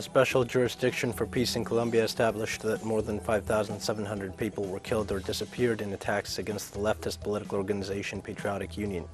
Special Jurisdiction for Peace in Colombia established that more than 5,700 people were killed or disappeared in attacks against the leftist political organization Patriotic Union.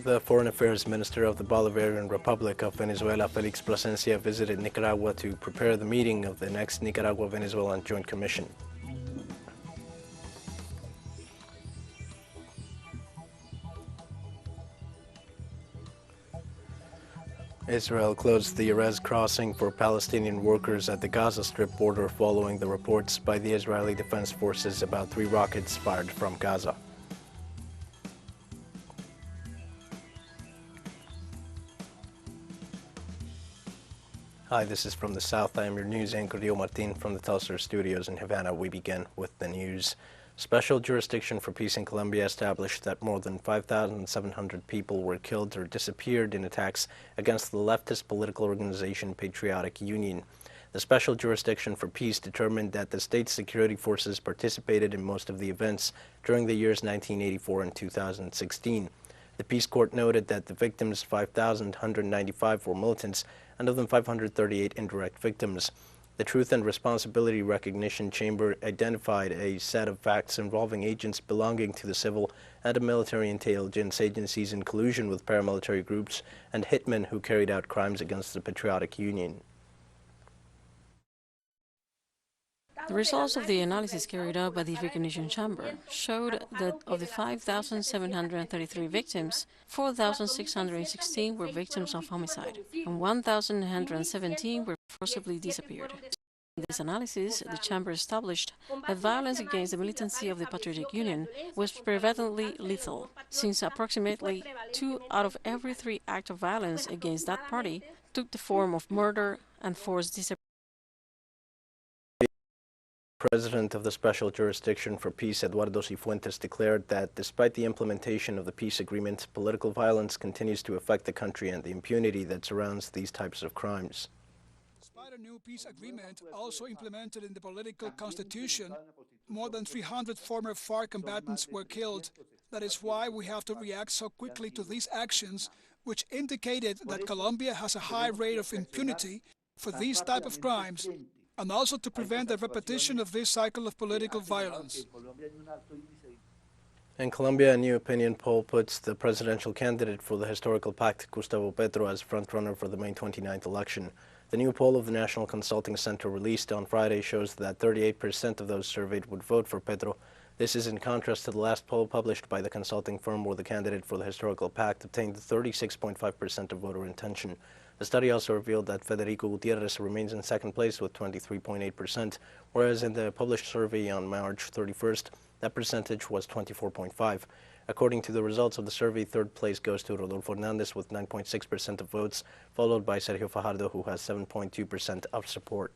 The Foreign Affairs Minister of the Bolivarian Republic of Venezuela, Felix Plasencia, visited Nicaragua to prepare the meeting of the next Nicaragua-Venezuelan Joint Commission. Israel closed the Erez crossing for Palestinian workers at the Gaza Strip border following the reports by the Israeli Defense Forces about 3 rockets fired from Gaza. Hi, this is From the South. I am your news anchor, Rio Martin, from the TeleSUR studios in Havana. We begin with the news. Special Jurisdiction for Peace in Colombia established that more than 5,700 people were killed or disappeared in attacks against the leftist political organization Patriotic Union. The Special Jurisdiction for Peace determined that the state security forces participated in most of the events during the years 1984 and 2016. The Peace Court noted that the victims, 5,195, were militants, and of them 538 indirect victims. The Truth and Responsibility Recognition Chamber identified a set of facts involving agents belonging to the civil and military intelligence agencies in collusion with paramilitary groups and hitmen who carried out crimes against the Patriotic Union. The results of the analysis carried out by the Recognition Chamber showed that of the 5,733 victims, 4,616 were victims of homicide, and 1,117 were forcibly disappeared. In this analysis, the Chamber established that violence against the militancy of the Patriotic Union was prevalently lethal, since approximately 2 out of every 3 acts of violence against that party took the form of murder and forced disappearance. President of the Special Jurisdiction for Peace, Eduardo Cifuentes, declared that despite the implementation of the peace agreement, political violence continues to affect the country and the impunity that surrounds these types of crimes. Despite a new peace agreement also implemented in the political constitution, more than 300 former FARC combatants were killed. That is why we have to react so quickly to these actions, which indicated that Colombia has a high rate of impunity for these type of crimes, and also to prevent the repetition of this cycle of political violence. In Colombia, a new opinion poll puts the presidential candidate for the historical pact, Gustavo Petro, as frontrunner for the May 29th election. The new poll of the National Consulting Center released on Friday shows that 38% of those surveyed would vote for Petro. This is in contrast to the last poll published by the consulting firm where the candidate for the historical pact obtained 36.5% of voter intention. The study also revealed that Federico Gutierrez remains in second place with 23.8%, whereas in the published survey on March 31st, that percentage was 24.5%. According to the results of the survey, third place goes to Rodolfo Hernández with 9.6% of votes, followed by Sergio Fajardo, who has 7.2% of support.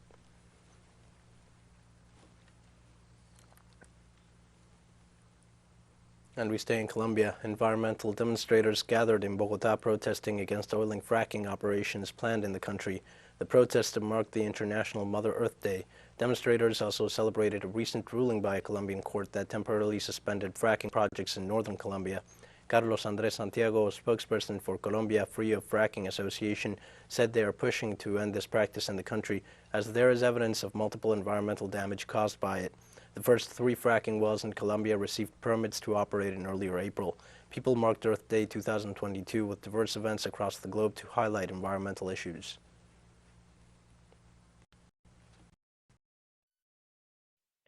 And we stay in Colombia. Environmental demonstrators gathered in Bogotá protesting against oil and fracking operations planned in the country. The protest marked the International Mother Earth Day. Demonstrators also celebrated a recent ruling by a Colombian court that temporarily suspended fracking projects in northern Colombia. Carlos Andrés Santiago, a spokesperson for Colombia Free of Fracking Association, said they are pushing to end this practice in the country as there is evidence of multiple environmental damage caused by it. The first 3 fracking wells in Colombia received permits to operate in earlier April. People marked Earth Day 2022 with diverse events across the globe to highlight environmental issues.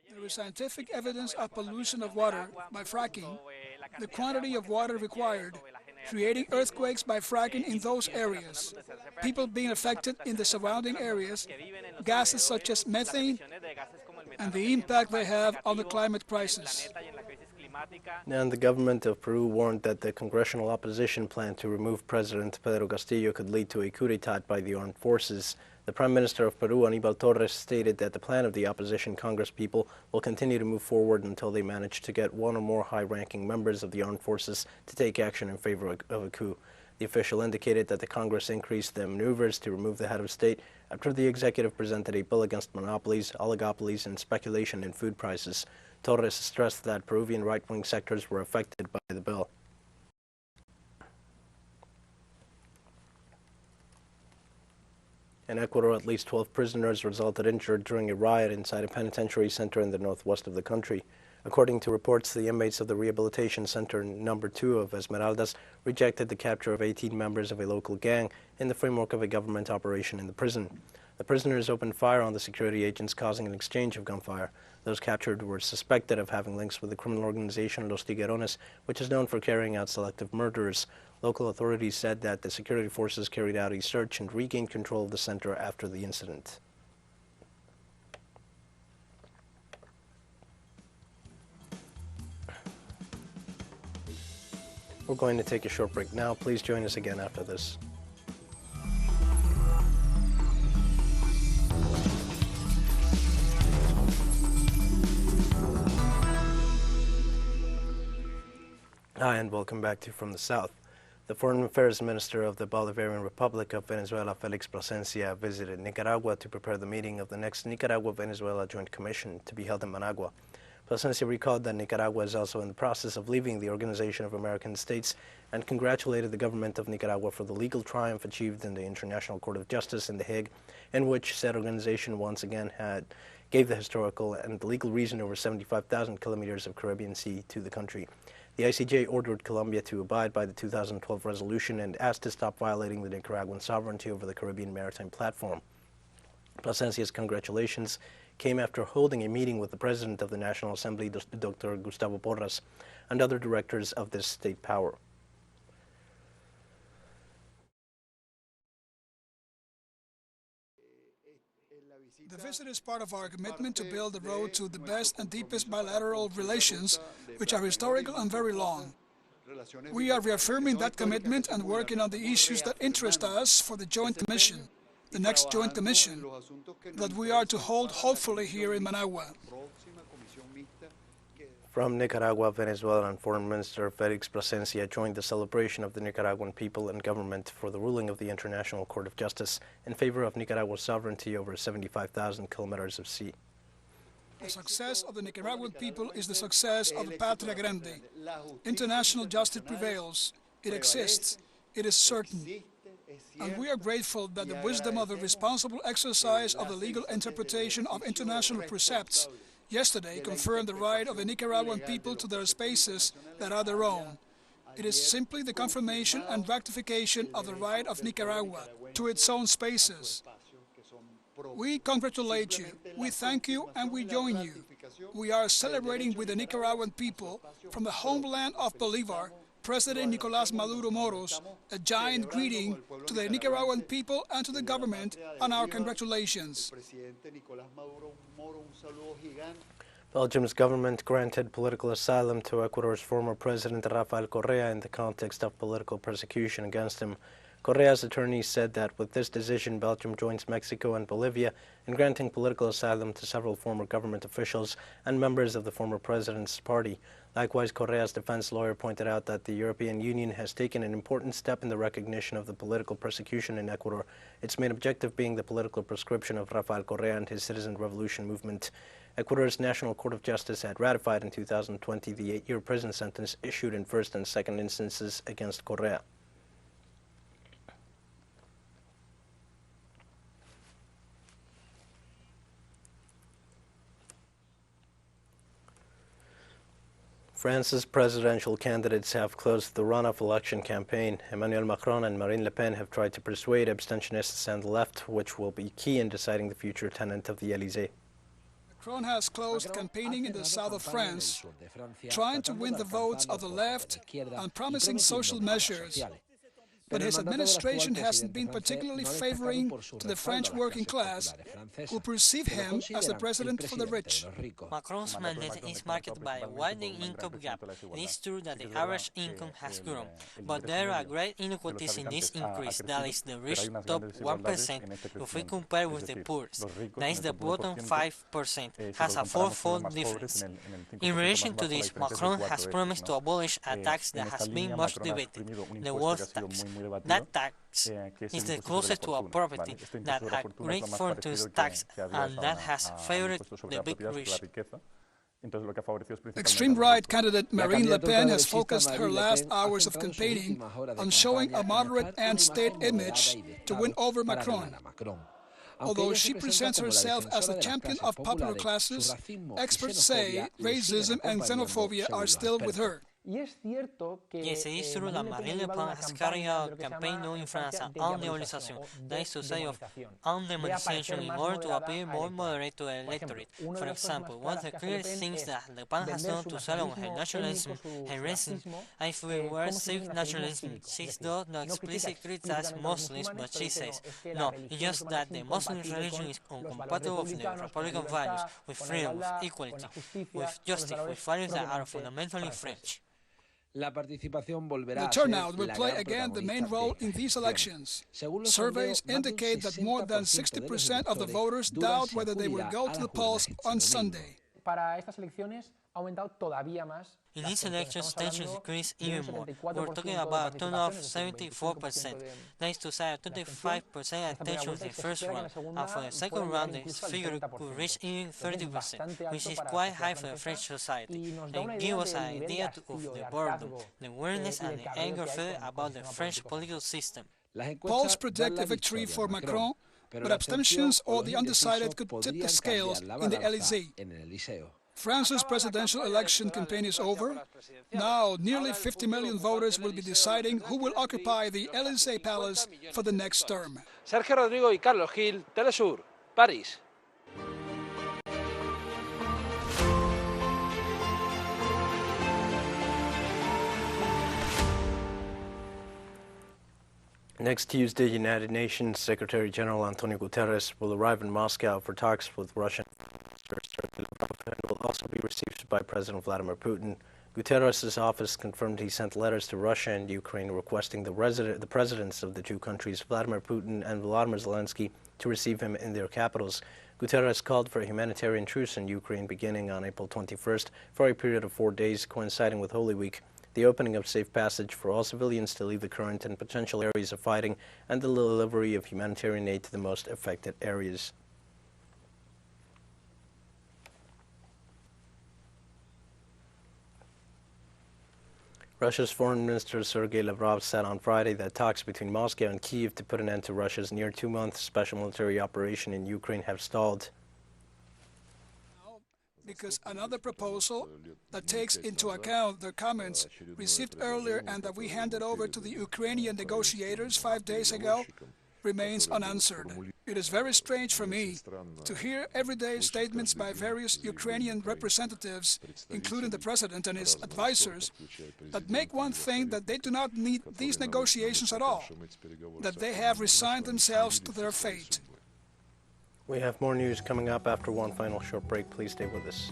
There is scientific evidence of pollution of water by fracking, the quantity of water required, creating earthquakes by fracking in those areas, people being affected in the surrounding areas, gases such as methane, and the impact they have on the climate crisis. And the government of Peru warned that the congressional opposition plan to remove President Pedro Castillo could lead to a coup d'etat by the armed forces. The Prime Minister of Peru, Aníbal Torres, stated that the plan of the opposition congresspeople will continue to move forward until they manage to get 1 or more high-ranking members of the armed forces to take action in favor of a coup. The official indicated that the Congress increased the maneuvers to remove the head of state after the executive presented a bill against monopolies, oligopolies, and speculation in food prices. Torres stressed that Peruvian right-wing sectors were affected by the bill. In Ecuador, at least 12 prisoners resulted injured during a riot inside a penitentiary center in the northwest of the country. According to reports, the inmates of the Rehabilitation Center number 2 of Esmeraldas rejected the capture of 18 members of a local gang in the framework of a government operation in the prison. The prisoners opened fire on the security agents, causing an exchange of gunfire. Those captured were suspected of having links with the criminal organization Los Tiguerones, which is known for carrying out selective murders. Local authorities said that the security forces carried out a search and regained control of the center after the incident. We're going to take a short break now. Please join us again after this. Hi, and welcome back to From the South. The Foreign Affairs Minister of the Bolivarian Republic of Venezuela, Felix Plasencia, visited Nicaragua to prepare the meeting of the next Nicaragua-Venezuela Joint Commission to be held in Managua. Plasencia recalled that Nicaragua is also in the process of leaving the Organization of American States and congratulated the government of Nicaragua for the legal triumph achieved in the International Court of Justice in The Hague, in which said organization once again gave the historical and legal reason over 75,000 kilometers of Caribbean Sea to the country. The ICJ ordered Colombia to abide by the 2012 resolution and asked to stop violating the Nicaraguan sovereignty over the Caribbean Maritime Platform. Plasencia's congratulations came after holding a meeting with the President of the National Assembly, Dr. Gustavo Porras, and other directors of this state power. The visit is part of our commitment to build the road to the best and deepest bilateral relations, which are historical and very long. We are reaffirming that commitment and working on the issues that interest us for the Joint Commission, the next Joint Commission, that we are to hold hopefully here in Managua. From Nicaragua, Venezuelan Foreign Minister Felix Plasencia joined the celebration of the Nicaraguan people and government for the ruling of the International Court of Justice in favor of Nicaragua's sovereignty over 75,000 kilometers of sea. The success of the Nicaraguan people is the success of the Patria Grande. International justice prevails. It exists. It is certain. And we are grateful that the wisdom of the responsible exercise of the legal interpretation of international precepts yesterday confirmed the right of the Nicaraguan people to their spaces that are their own. It is simply the confirmation and ratification of the right of Nicaragua to its own spaces. We congratulate you, we thank you, and we join you. We are celebrating with the Nicaraguan people from the homeland of Bolivar, President Nicolás Maduro Moros, a giant greeting to the Nicaraguan people and to the government, and our congratulations. Belgium's government granted political asylum to Ecuador's former president Rafael Correa in the context of political persecution against him. Correa's attorneys said that with this decision, Belgium joins Mexico and Bolivia in granting political asylum to several former government officials and members of the former president's party. Likewise, Correa's defense lawyer pointed out that the European Union has taken an important step in the recognition of the political persecution in Ecuador, its main objective being the political proscription of Rafael Correa and his citizen revolution movement. Ecuador's National Court of Justice had ratified in 2020 the 8-year prison sentence issued in first and second instances against Correa. France's presidential candidates have closed the runoff election campaign. Emmanuel Macron and Marine Le Pen have tried to persuade abstentionists and the left, which will be key in deciding the future tenant of the Élysée. Macron has closed campaigning in the south of France, trying to win the votes of the left and promising social measures. But his administration hasn't been particularly favoring to the French working class, who perceive him as the president for the rich. Macron's mandate is marked by a widening income gap. It is true that the average income has grown, but there are great inequalities in this increase. That is the rich top 1% if we compare with the poor. That is the bottom 5% has a fourfold difference. In relation to this, Macron has promised to abolish a tax that has been much debated, the wealth tax. That tax is the closest to a property that a great fortunes tax, and that has favored the big rich. Extreme right candidate Marine Le Pen has focused her last hours of campaigning on showing a moderate and state image to win over Macron. Although she presents herself as the champion of popular classes, experts say racism and xenophobia are still with her. Yes, it is true that Marine Le Pen has carried out a campaign known in France as "anneolisation," that is to say of undemonization in order to appear more moderate to the electorate. For example, one of the clearest things that Le Pen has done to sell on her nationalism and racism, if we were civic nationalism, she does not explicitly criticize Muslims, but she says, no, it's just that the Muslim religion is incompatible with the Republican values, with freedom, with equality, with justice, with values that are fundamentally French. The turnout will play again the main role in these elections. Surveys indicate that more than 60% of the voters doubt whether they will go to the polls on Sunday. In these elections, tensions increase even more. We're talking about a turnout of 74%. That is to say, 25% attention in the first round, and for the second round, this figure could reach even 30%, which is quite high for the French society, and gives us an idea of the boredom, the weariness, and the anger felt about the French political system. Polls predict a victory for Macron, but abstentions or the undecided could tip the scales in the Élysée. France's presidential election campaign is over. Now, nearly 50 million voters will be deciding who will occupy the Élysée Palace for the next term. Sergio Rodrigo y Carlos Gil, TeleSUR, París. Next Tuesday, United Nations Secretary General Antonio Guterres will arrive in Moscow for talks with Russian and will also be received by President Vladimir Putin. Guterres' office confirmed he sent letters to Russia and Ukraine requesting the presidents of the two countries, Vladimir Putin and Volodymyr Zelensky, to receive him in their capitals. Guterres called for a humanitarian truce in Ukraine beginning on April 21st for a period of 4 days coinciding with Holy Week, the opening of safe passage for all civilians to leave the current and potential areas of fighting, and the delivery of humanitarian aid to the most affected areas. Russia's Foreign Minister Sergei Lavrov said on Friday that talks between Moscow and Kyiv to put an end to Russia's near 2-month special military operation in Ukraine have stalled. Because another proposal that takes into account the comments received earlier and that we handed over to the Ukrainian negotiators 5 days ago remains unanswered. It is very strange for me to hear everyday statements by various Ukrainian representatives, including the President and his advisors, that make one think that they do not need these negotiations at all, that they have resigned themselves to their fate. We have more news coming up after one final short break. Please stay with us.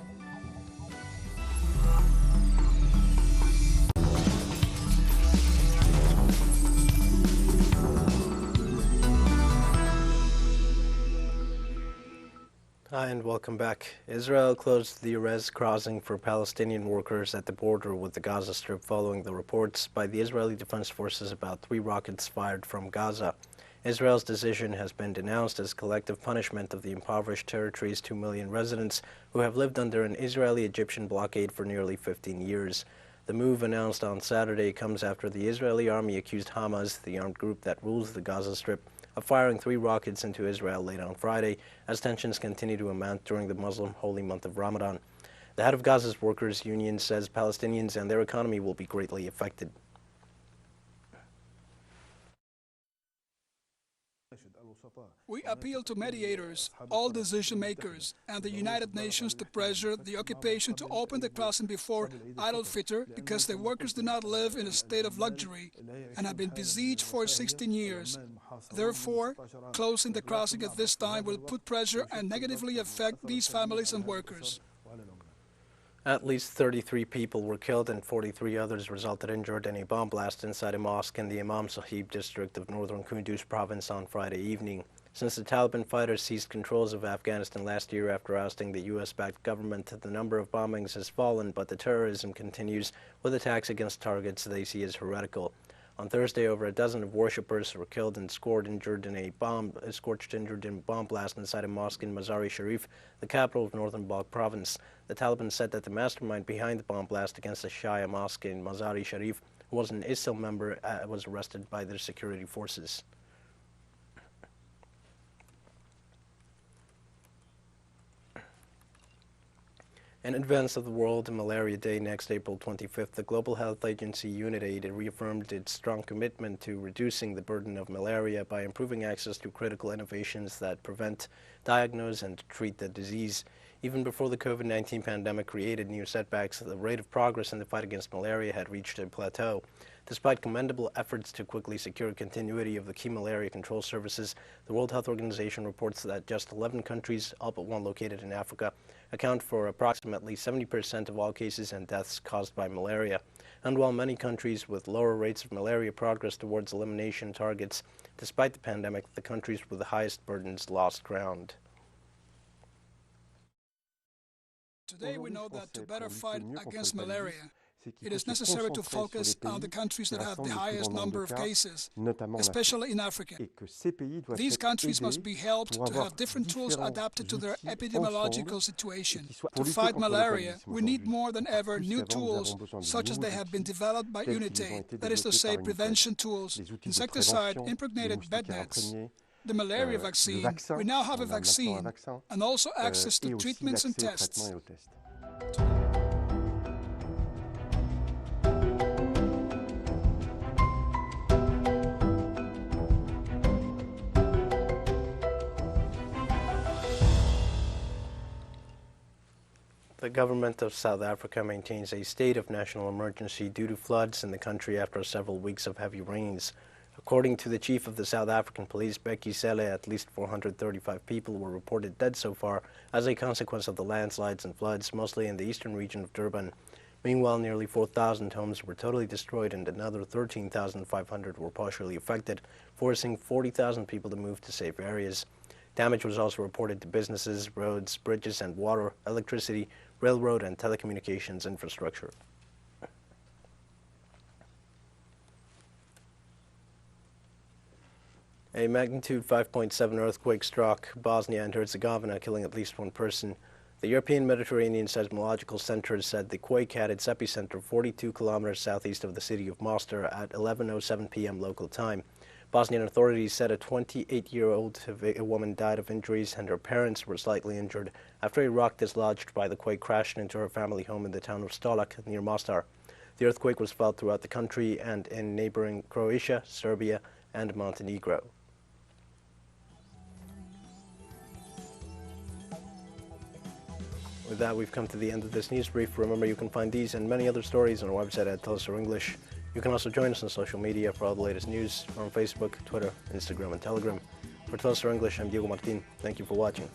Hi and welcome back. Israel closed the Erez crossing for Palestinian workers at the border with the Gaza Strip following the reports by the Israeli Defense Forces about 3 rockets fired from Gaza. Israel's decision has been denounced as collective punishment of the impoverished territory's 2 million residents who have lived under an Israeli-Egyptian blockade for nearly 15 years. The move announced on Saturday comes after the Israeli army accused Hamas, the armed group that rules the Gaza Strip, of firing 3 rockets into Israel late on Friday as tensions continue to amount during the Muslim holy month of Ramadan. The head of Gaza's workers' union says Palestinians and their economy will be greatly affected. We appeal to mediators, all decision makers, and the United Nations to pressure the occupation to open the crossing before Eid al-Fitr because the workers do not live in a state of luxury and have been besieged for 16 years. Therefore, closing the crossing at this time will put pressure and negatively affect these families and workers. At least 33 people were killed and 43 others resulted injured in a bomb blast inside a mosque in the Imam Sahib district of northern Kunduz province on Friday evening. Since the Taliban fighters seized controls of Afghanistan last year after ousting the U.S.-backed government, the number of bombings has fallen, but the terrorism continues with attacks against targets they see as heretical. On Thursday, over a dozen of worshippers were killed and scorched injured in a bomb blast inside a mosque in Mazar-e-Sharif, the capital of northern Balkh province. The Taliban said that the mastermind behind the bomb blast against the Shia mosque in Mazar-e-Sharif, who was an ISIL member, was arrested by their security forces. In advance of the World Malaria Day next April 25th, the Global Health Agency UNAID reaffirmed its strong commitment to reducing the burden of malaria by improving access to critical innovations that prevent, diagnose, and treat the disease. Even before the COVID-19 pandemic created new setbacks, the rate of progress in the fight against malaria had reached a plateau. Despite commendable efforts to quickly secure continuity of the key malaria control services, the World Health Organization reports that just 11 countries, all but one located in Africa, account for approximately 70% of all cases and deaths caused by malaria. And while many countries with lower rates of malaria progress towards elimination targets, despite the pandemic, the countries with the highest burdens lost ground. Today we know that to better fight against malaria, it is necessary to focus on the countries that have the highest number of cases, especially in Africa. These countries must be helped to have different tools adapted to their epidemiological situation. To fight malaria, we need more than ever new tools, such as they have been developed by UNAID, that is to say, prevention tools, insecticide, impregnated bed nets, the malaria vaccine. We now have a vaccine, and also access to treatments and tests. The government of South Africa maintains a state of national emergency due to floods in the country after several weeks of heavy rains. According to the chief of the South African police, Becky Cele, at least 435 people were reported dead so far as a consequence of the landslides and floods, mostly in the eastern region of Durban. Meanwhile, nearly 4,000 homes were totally destroyed and another 13,500 were partially affected, forcing 40,000 people to move to safe areas. Damage was also reported to businesses, roads, bridges and water, electricity, railroad and telecommunications infrastructure. A magnitude 5.7 earthquake struck Bosnia and Herzegovina, killing at least one person. The European Mediterranean Seismological Center said the quake had its epicenter 42 kilometers southeast of the city of Mostar at 11:07 p.m. local time. Bosnian authorities said a 28-year-old woman died of injuries and her parents were slightly injured after a rock dislodged by the quake crashed into her family home in the town of Stolac near Mostar. The earthquake was felt throughout the country and in neighboring Croatia, Serbia, and Montenegro. With that, we've come to the end of this news brief. Remember, you can find these and many other stories on our website at TeleSUR English. You can also join us on social media for all the latest news. We're on Facebook, Twitter, Instagram, and Telegram. For TeleSUR English, I'm Diego Martin. Thank you for watching.